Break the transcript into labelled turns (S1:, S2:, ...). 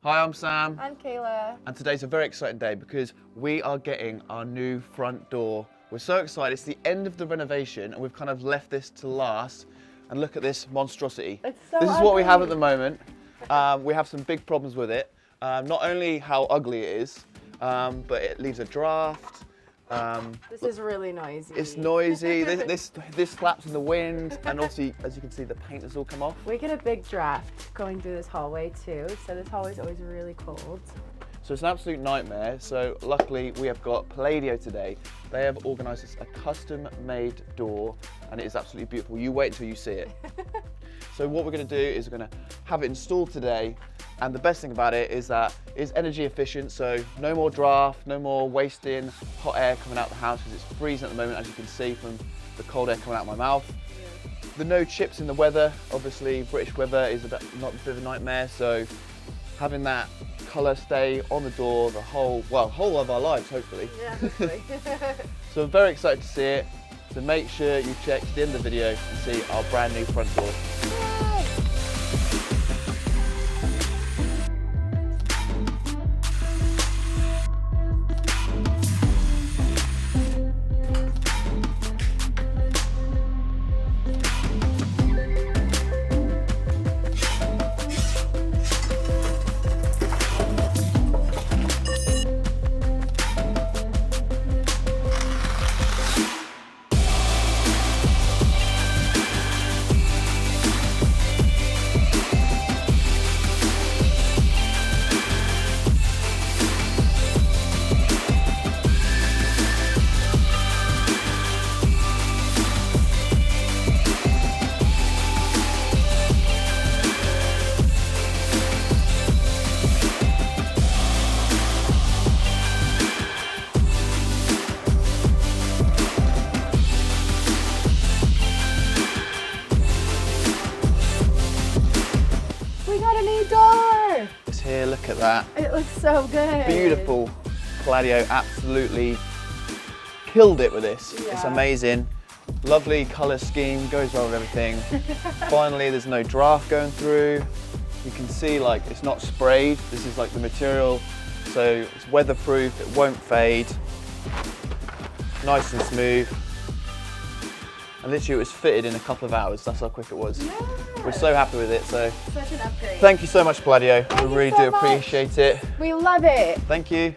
S1: Hi, I'm Sam.
S2: I'm Kailah.
S1: And today's a very exciting day because we are getting our new front door. We're so excited. It's the end of the renovation and we've kind of left this to last. And look at this monstrosity.
S2: It's so
S1: This is
S2: ugly.
S1: what we have at the moment. We have some big problems with it. Not only how ugly it is, but it leaves a draft.
S2: This is really noisy.
S1: It's noisy. this slaps in the wind, and also, as you can see, the paint has all come off.
S2: We get a big draft going through this hallway too, so this hallway is always really cold.
S1: So it's an absolute nightmare. So luckily we have got Palladio today. They have organised us a custom-made door, and it is absolutely beautiful. You wait until you see it. So what we're going to do is we're going to have it installed today. And the best thing about it is that it's energy efficient, so no more draft, no more wasting hot air coming out the house because it's freezing at the moment, as you can see from the cold air coming out of my mouth. Yeah. The no chips in the weather, obviously British weather is a bit of a nightmare, so having that colour stay on the door the whole of our lives, hopefully.
S2: Yeah, hopefully.
S1: So I'm very excited to see it, so make sure you check to the end of the video and see our brand new front door.
S2: We got a new door!
S1: It's here, look at that.
S2: It looks so good.
S1: Beautiful. Palladio absolutely killed it with this.
S2: Yeah.
S1: It's amazing. Lovely colour scheme, goes well with everything. Finally, there's no draft going through. You can see like it's not sprayed. This is like the material, so it's weatherproof, it won't fade. Nice and smooth. And literally it was fitted in a couple of hours, that's how quick it was.
S2: Yeah.
S1: We're so happy with it, so
S2: Such an upgrade.
S1: thank you so much, Palladio.
S2: Thank
S1: We
S2: you
S1: really
S2: so
S1: do
S2: much.
S1: appreciate it.
S2: We love it.
S1: Thank you.